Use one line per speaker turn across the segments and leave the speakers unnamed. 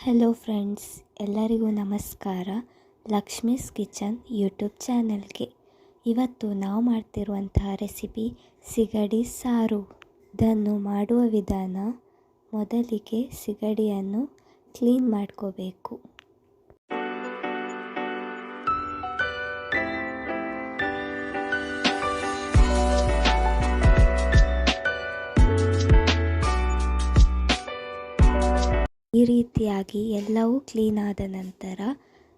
Hello friends, ಎಲ್ಲರಿಗೂ ನಮಸ್ಕಾರ. Lakshmi's kitchen YouTube ಚಾನಲ್ಗೆ ಇವತ್ತು ನಾವು ಮಾಡ್ತಿರುವಂತಹ ರೆಸಿಪಿ ಸಿಗಡಿ ಸಾರು. ಇದನ್ನು ಮಾಡುವ ವಿಧಾನ: ಮೊದಲಿಗೆ ಸಿಗಡಿಯನ್ನು ಕ್ಲೀನ್ ಮಾಡ್ಕೋಬೇಕು. ಈ ರೀತಿಯಾಗಿ ಎಲ್ಲವೂ ಕ್ಲೀನ್ ಆದ ನಂತರ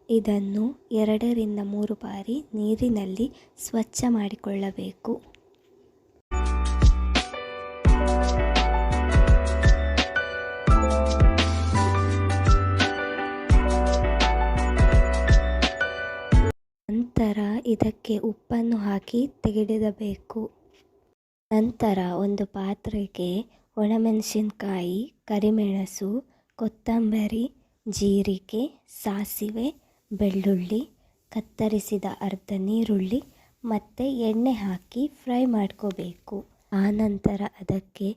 ಇದನ್ನು 2 ರಿಂದ 3 ಬಾರಿ ನೀರಿನಲ್ಲಿ ಸ್ವಚ್ಛ ಮಾಡಿಕೊಳ್ಳಬೇಕು. ನಂತರ ಇದಕ್ಕೆ ಉಪ್ಪನ್ನು ಹಾಕಿ ತೆಗೆದಿಡಬೇಕು. ನಂತರ ಒಂದು ಪಾತ್ರೆಗೆ ಒಣಮೆಣಸಿನಕಾಯಿ, ಕರಿಮೆಣಸು, ಕೊತ್ತಂಬರಿ, ಜೀರಿಗೆ, ಸಾಸಿವೆ, ಬೆಳ್ಳುಳ್ಳಿ, ಕತ್ತರಿಸಿದ ಅರ್ಧ ನೀರುಳ್ಳಿ ಮತ್ತು ಎಣ್ಣೆ ಹಾಕಿ ಫ್ರೈ ಮಾಡ್ಕೋಬೇಕು. ಆನಂತರ ಅದಕ್ಕೆ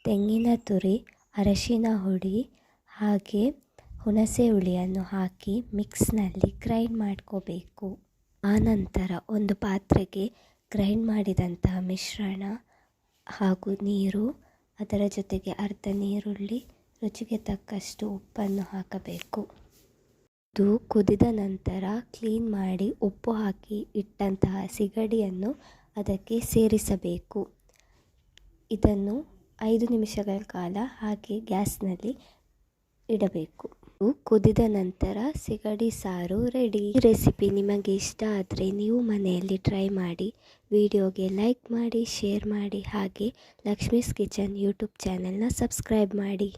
ತೆಂಗಿನ ತುರಿ, ಅರಶಿನ ಹುಡಿ ಹಾಗೆ ಹುಣಸೆ ಹುಳಿಯನ್ನು ಹಾಕಿ ಮಿಕ್ಸ್ನಲ್ಲಿ ಗ್ರೈಂಡ್ ಮಾಡ್ಕೋಬೇಕು. ಆನಂತರ ಒಂದು ಪಾತ್ರೆಗೆ ಗ್ರೈಂಡ್ ಮಾಡಿದಂತಹ ಮಿಶ್ರಣ ಹಾಗೂ ನೀರು, ಅದರ ಜೊತೆಗೆ ಅರ್ಧ ನೀರುಳ್ಳಿ, ರುಚಿಗೆ ತಕ್ಕಷ್ಟು ಉಪ್ಪನ್ನು ಹಾಕಬೇಕು. ಇದು ಕುದಿದ ನಂತರ ಕ್ಲೀನ್ ಮಾಡಿ ಉಪ್ಪು ಹಾಕಿ ಇಟ್ಟಂತಹ ಸಿಗಡಿಯನ್ನು ಅದಕ್ಕೆ ಸೇರಿಸಬೇಕು. ಇದನ್ನು 5 ನಿಮಿಷಗಳ ಕಾಲ ಹಾಗೆ ಗ್ಯಾಸ್ನಲ್ಲಿ ಇಡಬೇಕು. ಕುದಿದ ನಂತರ ಸಿಗಡಿ ಸಾರು ರೆಡಿ. ಈ ರೆಸಿಪಿ ನಿಮಗೆ ಇಷ್ಟ ಆದರೆ ನೀವು ಮನೆಯಲ್ಲಿ ಟ್ರೈ ಮಾಡಿ. ವಿಡಿಯೋಗೆ ಲೈಕ್ ಮಾಡಿ, ಶೇರ್ ಮಾಡಿ, ಹಾಗೆ ಲಕ್ಷ್ಮೀಸ್ ಕಿಚನ್ ಯೂಟ್ಯೂಬ್ ಚಾನೆಲ್ನ ಸಬ್ಸ್ಕ್ರೈಬ್ ಮಾಡಿ.